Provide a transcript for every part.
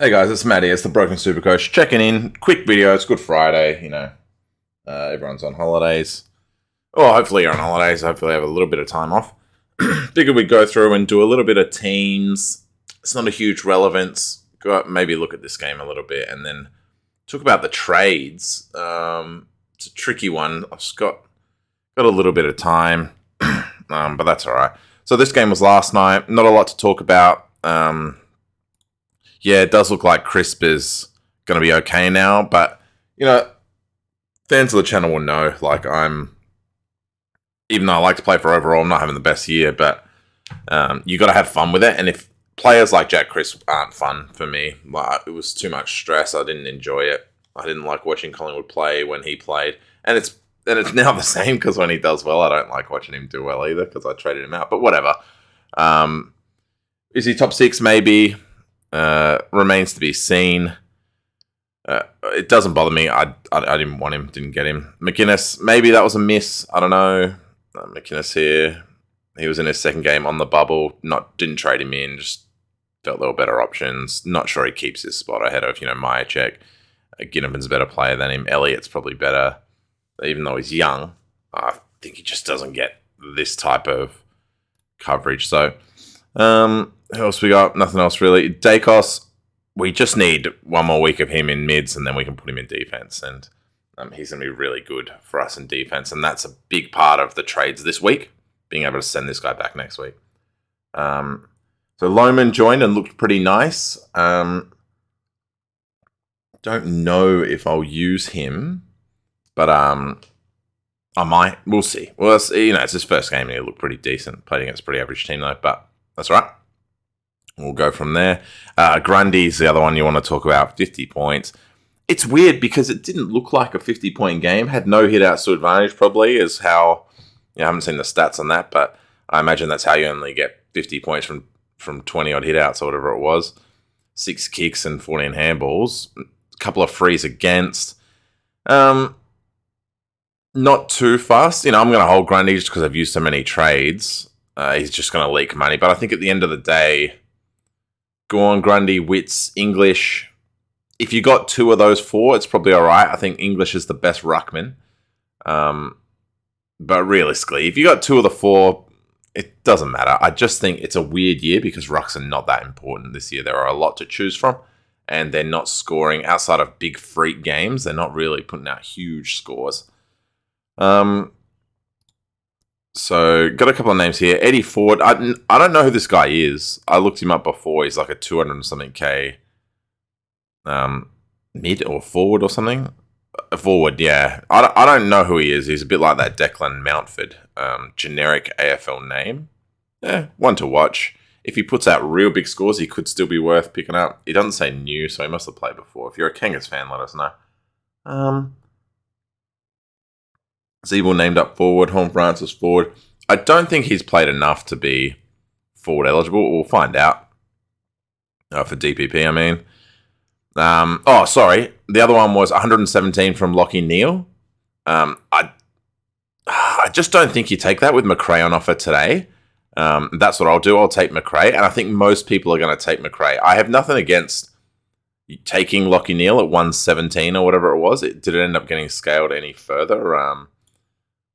Hey guys, it's Matty. It's the Broken Supercoach checking in. Quick video. It's Good Friday. Everyone's on holidays. Or hopefully you're on holidays. Hopefully you have a little bit of time off. Figured we'd go through and do a little bit of teams. It's not a huge relevance. Go out, maybe look at this game a little bit, and then talk about the trades. It's a tricky one. I've just got a little bit of time, but that's all right. So this game was last night. Not a lot to talk about. Yeah, it does look like Crisp is going to be okay now, but, fans of the channel will know, even though I like to play for overall, I'm not having the best year, but you got to have fun with it, and if players like Jack Crisp aren't fun for me, it was too much stress, I didn't enjoy it, I didn't like watching Collingwood play when he played, and it's now the same, because when he does well, I don't like watching him do well either, because I traded him out, but whatever. Is he top 6? Maybe. Remains to be seen. It doesn't bother me. I didn't want him, didn't get him. McInnes, maybe that was a miss. I don't know. McInnes here. He was in his second game on the bubble. Didn't trade him in. Just felt there were better options. Not sure he keeps his spot ahead of, Myercheck. Ginnivan's a better player than him. Elliott's probably better. Even though he's young, I think he just doesn't get this type of coverage. So, who else we got? Nothing else really. Dacos, we just need one more week of him in mids, and then we can put him in defense. And he's going to be really good for us in defense, and that's a big part of the trades this week, being able to send this guy back next week. So Lohman joined and looked pretty nice. Don't know if I'll use him, but I might. We'll see. Well, it's his first game, and he looked pretty decent. Played against a pretty average team, though, but that's all right. We'll go from there. Grundy's the other one you want to talk about. 50 points. It's weird because it didn't look like a 50-point game. Had no hit-outs to advantage, probably, is how... I haven't seen the stats on that, but I imagine that's how you only get 50 points from 20-odd hit-outs or whatever it was. 6 kicks and 14 handballs. A couple of frees against. Not too fast. I'm going to hold Grundy just because I've used so many trades. He's just going to leak money. But I think at the end of the day... Go on, Grundy, Wits, English. If you got 2 of those 4, it's probably all right. I think English is the best ruckman. But realistically, if you got 2 of the 4, it doesn't matter. I just think it's a weird year because rucks are not that important this year. There are a lot to choose from, and they're not scoring outside of big freak games. They're not really putting out huge scores. So, got a couple of names here. Eddie Ford. I don't know who this guy is. I looked him up before. He's like a 200-something K mid or forward or something. Forward, yeah. I don't know who he is. He's a bit like that Declan Mountford. Generic AFL name. Yeah, one to watch. If he puts out real big scores, he could still be worth picking up. He doesn't say new, so he must have played before. If you're a Kangas fan, let us know. Zeeble named up forward. Horn Francis forward. I don't think he's played enough to be forward eligible. We'll find out. For DPP, I mean. Sorry. The other one was 117 from Lockie Neal. I just don't think you take that with McRae on offer today. That's what I'll do. I'll take McRae. And I think most people are going to take McRae. I have nothing against taking Lockie Neal at 117 or whatever it was. Did it end up getting scaled any further?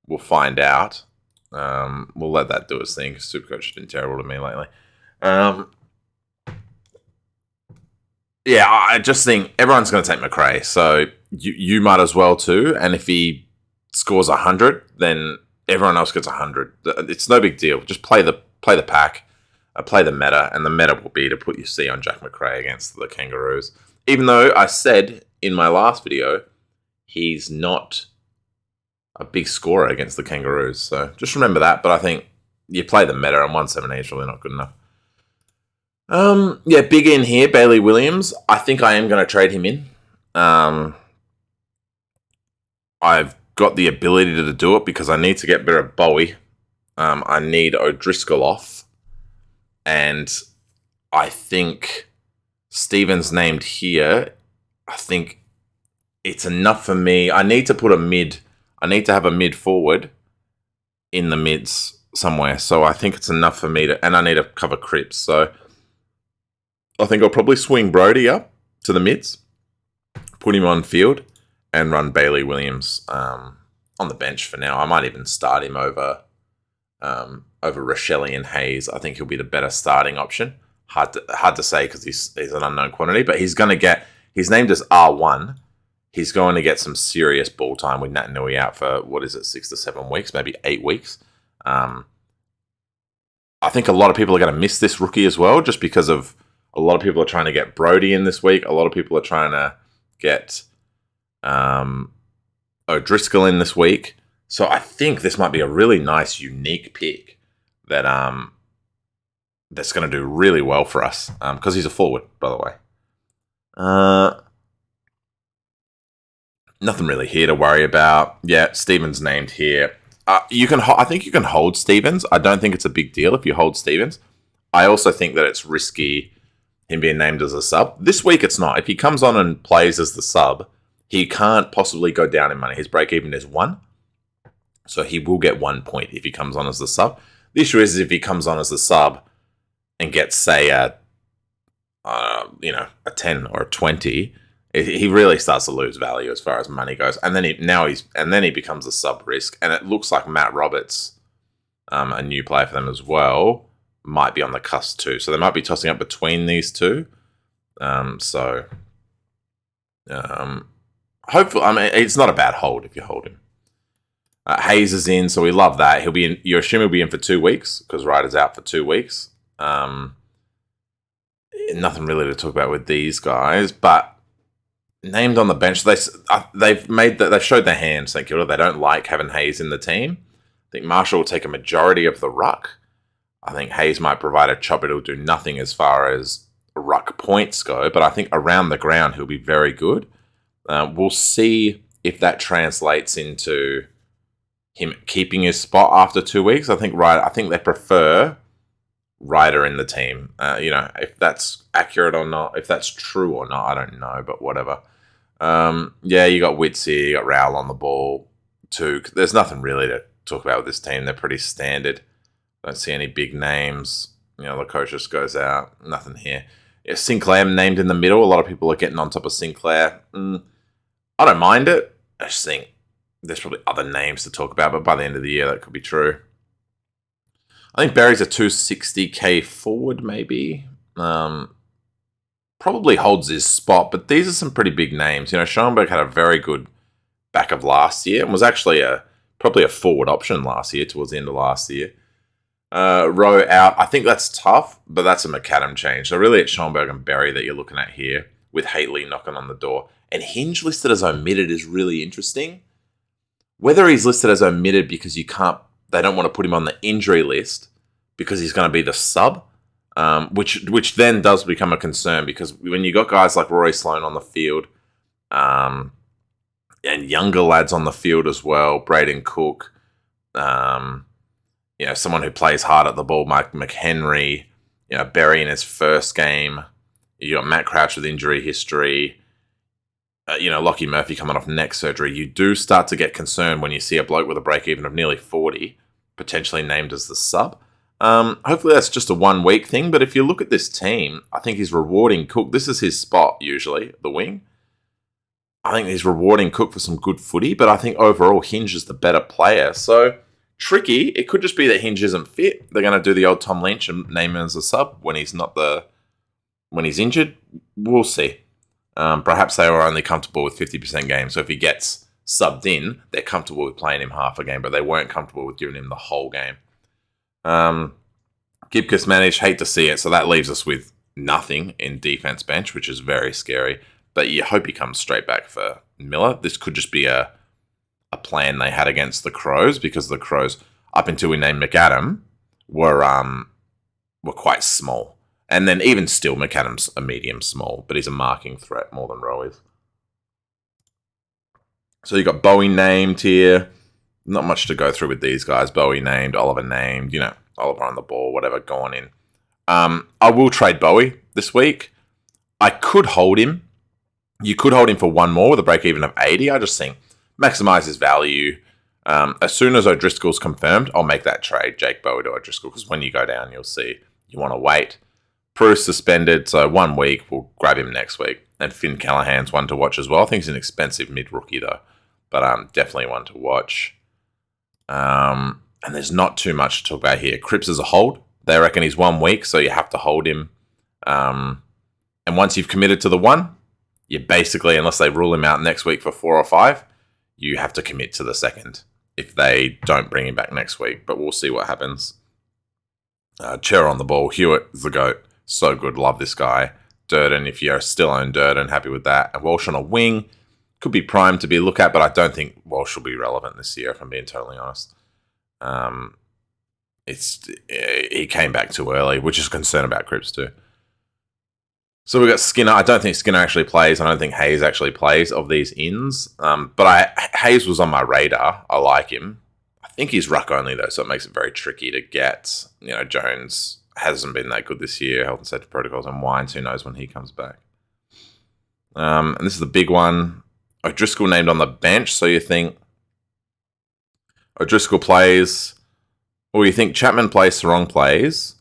We'll find out. We'll let that do its thing. Supercoach has been terrible to me lately. Yeah, I just think everyone's going to take McRae, so you might as well too. And if he scores 100, then everyone else gets 100. It's no big deal. Just play the pack, play the meta, and the meta will be to put your C on Jack McRae against the Kangaroos. Even though I said in my last video, he's not a big scorer against the Kangaroos. So just remember that. But I think you play the meta, and 117 is really not good enough. Big in here, Bailey Williams. I think I am going to trade him in. I've got the ability to do it because I need to get rid of Bowie. I need O'Driscoll off. And I think Stevens named here. I think it's enough for me. I need to put a mid. I need to have a mid forward in the mids somewhere. So I think it's enough for me to, and I need to cover Cripps. So I think I'll probably swing Brody up to the mids, put him on field, and run Bailey Williams on the bench for now. I might even start him over Rochelle and Hayes. I think he'll be the better starting option. Hard to say because he's an unknown quantity, but he's going to get. He's named as R1. He's going to get some serious ball time with Nat Nui out for 6 to 7 weeks, maybe 8 weeks. I think a lot of people are going to miss this rookie as well, just because of a lot of people are trying to get Brody in this week. A lot of people are trying to get O'Driscoll in this week. So I think this might be a really nice, unique pick that that's going to do really well for us because he's a forward, by the way. Nothing really here to worry about. Yeah, Stevens named here. I think you can hold Stevens. I don't think it's a big deal if you hold Stevens. I also think that it's risky him being named as a sub. This week it's not. If he comes on and plays as the sub, he can't possibly go down in money. His break even is 1. So he will get 1 point if he comes on as the sub. The issue is if he comes on as the sub and gets, say, a 10 or a 20, he really starts to lose value as far as money goes. And then he becomes a sub risk. And it looks like Matt Roberts, a new player for them as well, might be on the cusp too. So they might be tossing up between these two. Hopefully, it's not a bad hold if you hold him. Hayes is in, so we love that. He'll be in. You assume he'll be in for 2 weeks because Ryder's out for 2 weeks. Nothing really to talk about with these guys, but named on the bench, they've showed their hand. St Kilda, they don't like having Hayes in the team. I think Marshall will take a majority of the ruck. I think Hayes might provide a chop. It'll do nothing as far as ruck points go, but I think around the ground he'll be very good. We'll see if that translates into him keeping his spot after 2 weeks. I think they prefer Ryder in the team. If that's accurate or not, if that's true or not, I don't know, but whatever. You got Witts here, you got Rowell on the ball too. There's nothing really to talk about with this team. They're pretty standard. Don't see any big names. The coach just goes out. Nothing here. Yeah, Sinclair named in the middle. A lot of people are getting on top of Sinclair. I don't mind it. I just think there's probably other names to talk about, but by the end of the year, that could be true. I think Barry's a 260k forward, maybe. Probably holds his spot, but these are some pretty big names. Schoenberg had a very good back of last year and was actually probably a forward option last year, towards the end of last year. Rowe out. I think that's tough, but that's a McAdam change. So really it's Schoenberg and Barry that you're looking at here, with Haitley knocking on the door. And Hinge listed as omitted is really interesting. Whether he's listed as omitted because they don't want to put him on the injury list because he's going to be the sub, which then does become a concern, because when you got guys like Rory Sloane on the field, and younger lads on the field as well, Braden Cook, someone who plays hard at the ball, Mike McHenry, Berry in his first game, you got Matt Crouch with injury history, Lockie Murphy coming off neck surgery. You do start to get concerned when you see a bloke with a break-even of nearly 40 potentially named as the sub. Hopefully that's just a 1 week thing, but if you look at this team, I think he's rewarding Cook. This is his spot, usually, the wing. I think he's rewarding Cook for some good footy, but I think overall Hinge is the better player. So, tricky. It could just be that Hinge isn't fit. They're going to do the old Tom Lynch and name him as a sub when he's injured. We'll see. Perhaps they were only comfortable with 50% games. So if he gets subbed in, they're comfortable with playing him half a game, but they weren't comfortable with giving him the whole game. Gibcus managed, hate to see it. So that leaves us with nothing in defense bench, which is very scary. But you hope he comes straight back for Miller. This could just be a plan they had against the Crows, because the Crows, up until we named McAdam, were quite small. And then even still, McAdam's a medium small, but he's a marking threat more than Rowe is. So you got Bowie named here. Not much to go through with these guys. Bowie named, Oliver named, Oliver on the ball, whatever, going in. I will trade Bowie this week. I could hold him. You could hold him for one more with a break even of 80. I just think maximize his value. As soon as O'Driscoll's confirmed, I'll make that trade, Jake Bowie to O'Driscoll, because when you go down, you'll see you want to wait. Bruce suspended, so 1 week. We'll grab him next week. And Finn Callahan's one to watch as well. I think he's an expensive mid-rookie, though. But definitely one to watch. And there's not too much to talk about here. Cripps is a hold. They reckon he's 1 week, so you have to hold him. And once you've committed to the one, you basically, unless they rule him out next week for 4 or 5, you have to commit to the second if they don't bring him back next week. But we'll see what happens. Chair on the ball. Hewitt is the GOAT. So good. Love this guy. Durden, if you're still on Durden, happy with that. And Walsh on a wing. Could be primed to be a look at, but I don't think Walsh will be relevant this year, if I'm being totally honest. He came back too early, which is a concern about Cripps too. So we've got Skinner. I don't think Skinner actually plays. I don't think Hayes actually plays of these ins. But Hayes was on my radar. I like him. I think he's ruck only though, so it makes it very tricky to get. Jones hasn't been that good this year. Health and safety protocols and Wines. Who knows when he comes back? And this is the big one. O'Driscoll named on the bench. So you think O'Driscoll plays, or you think Chapman plays, Sarong plays,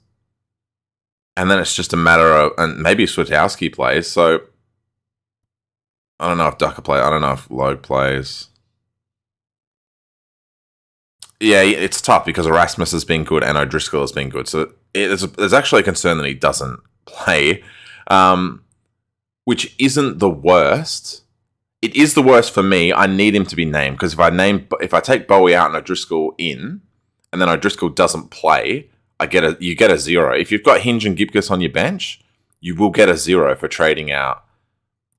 and then it's just a matter of, and maybe Swiatkowski plays. So I don't know if Ducker plays. I don't know if Logue plays. Yeah, it's tough because Erasmus has been good and O'Driscoll has been good. So there's actually a concern that he doesn't play, which isn't the worst. It is the worst for me. I need him to be named because if I take Bowie out and O'Driscoll in, and then O'Driscoll doesn't play, you get a 0. If you've got Hinge and Gibcus on your bench, you will get a 0 for trading out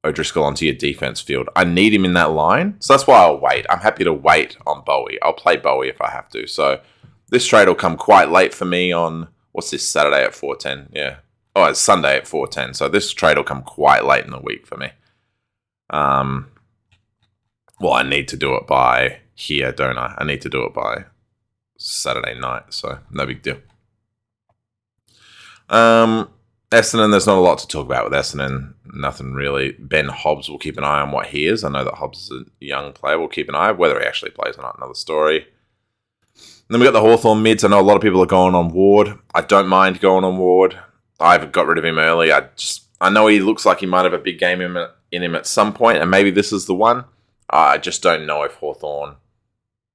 O'Driscoll onto your defense field. I need him in that line, so that's why I'll wait. I'm happy to wait on Bowie. I'll play Bowie if I have to. So this trade will come quite late for me on, what's this, Saturday at 4:10? Yeah. Oh, it's Sunday at 4:10. So this trade will come quite late in the week for me. Well, I need to do it by here, don't I? I need to do it by Saturday night, so no big deal. Essendon, there's not a lot to talk about with Essendon. Nothing really. Ben Hobbs, we'll keep an eye on what he is. I know that Hobbs is a young player. We'll keep an eye. Whether he actually plays or not, another story. And then we got the Hawthorn mids. I know a lot of people are going on Ward. I don't mind going on Ward. I've got rid of him early. I know he looks like he might have a big game in him at some point, and maybe this is the one. I just don't know if Hawthorn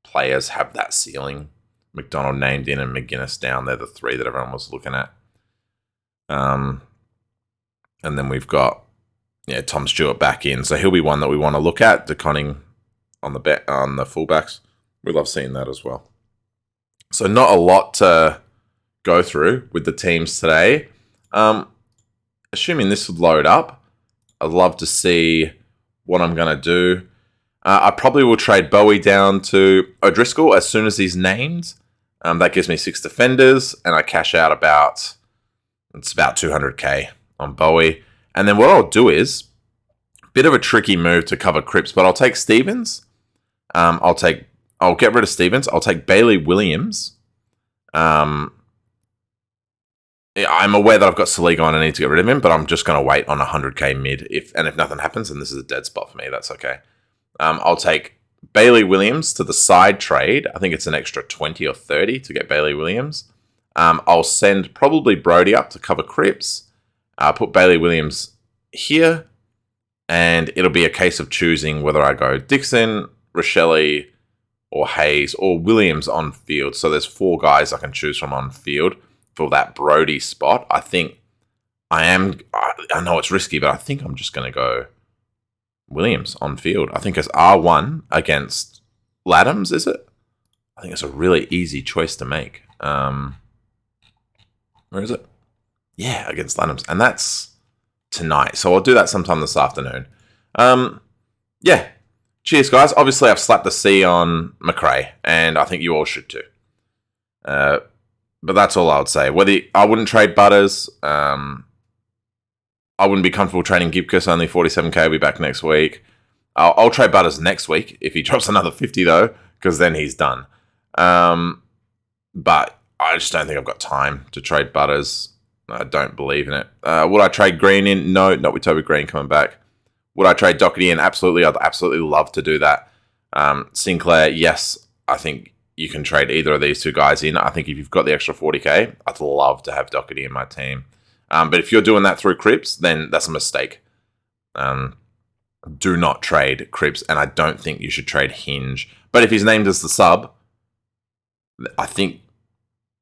players have that ceiling. McDonald named in and McGuinness down. They're the 3 that everyone was looking at. And then we've got Tom Stewart back in, so he'll be one that we want to look at. DeConning on the fullbacks. We love seeing that as well. So not a lot to go through with the teams today. Assuming this would load up, I'd love to see what I'm going to do. I probably will trade Bowie down to O'Driscoll as soon as he's named. That gives me 6 defenders, and I cash out about 200k on Bowie. And then what I'll do is, a bit of a tricky move to cover Cripps, but I'll take Stevens. I'll get rid of Stevens. I'll take Bailey Williams. I'm aware that I've got Saliga on and I need to get rid of him, but I'm just going to wait on 100k mid. If nothing happens, and this is a dead spot for me, that's okay. I'll take Bailey Williams to the side trade. I think it's an extra 20 or 30 to get Bailey Williams. I'll send probably Brody up to cover Cripps. Put Bailey Williams here, and it'll be a case of choosing whether I go Dixon, Rochelle, or Hayes, or Williams on field. So there's 4 guys I can choose from on field for that Brody spot. I think I know it's risky, but I think I'm just going to go Williams on field. I think it's R1 against Laddams, is it? I think it's a really easy choice to make. Where is it? Yeah, against Laddams. And that's tonight. So I'll do that sometime this afternoon. Yeah. Cheers, guys. Obviously, I've slapped the C on McRae, and I think you all should too. But that's all I would say. I wouldn't trade Butters. I wouldn't be comfortable trading Gibcus. Only 47k. Will be back next week. I'll trade Butters next week if he drops another 50 though, because then he's done. But I just don't think I've got time to trade Butters. I don't believe in it. Would I trade Green in? No, not with Toby Green coming back. Would I trade Doherty in? Absolutely. I'd absolutely love to do that. Sinclair, yes. I think you can trade either of these 2 guys in. I think if you've got the extra 40k, I'd love to have Doherty in my team. But if you're doing that through Cripps, then that's a mistake. Do not trade Cripps, and I don't think you should trade Hinge. But if he's named as the sub, I think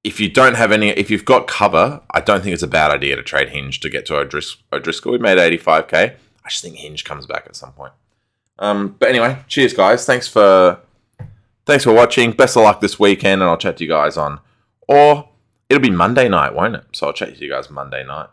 if you've got cover, I don't think it's a bad idea to trade Hinge to get to O'Driscoll. We made 85k. I just think Hinge comes back at some point. But anyway, cheers, guys. Thanks for watching. Best of luck this weekend, and I'll chat to you guys it'll be Monday night, won't it? So I'll chat to you guys Monday night.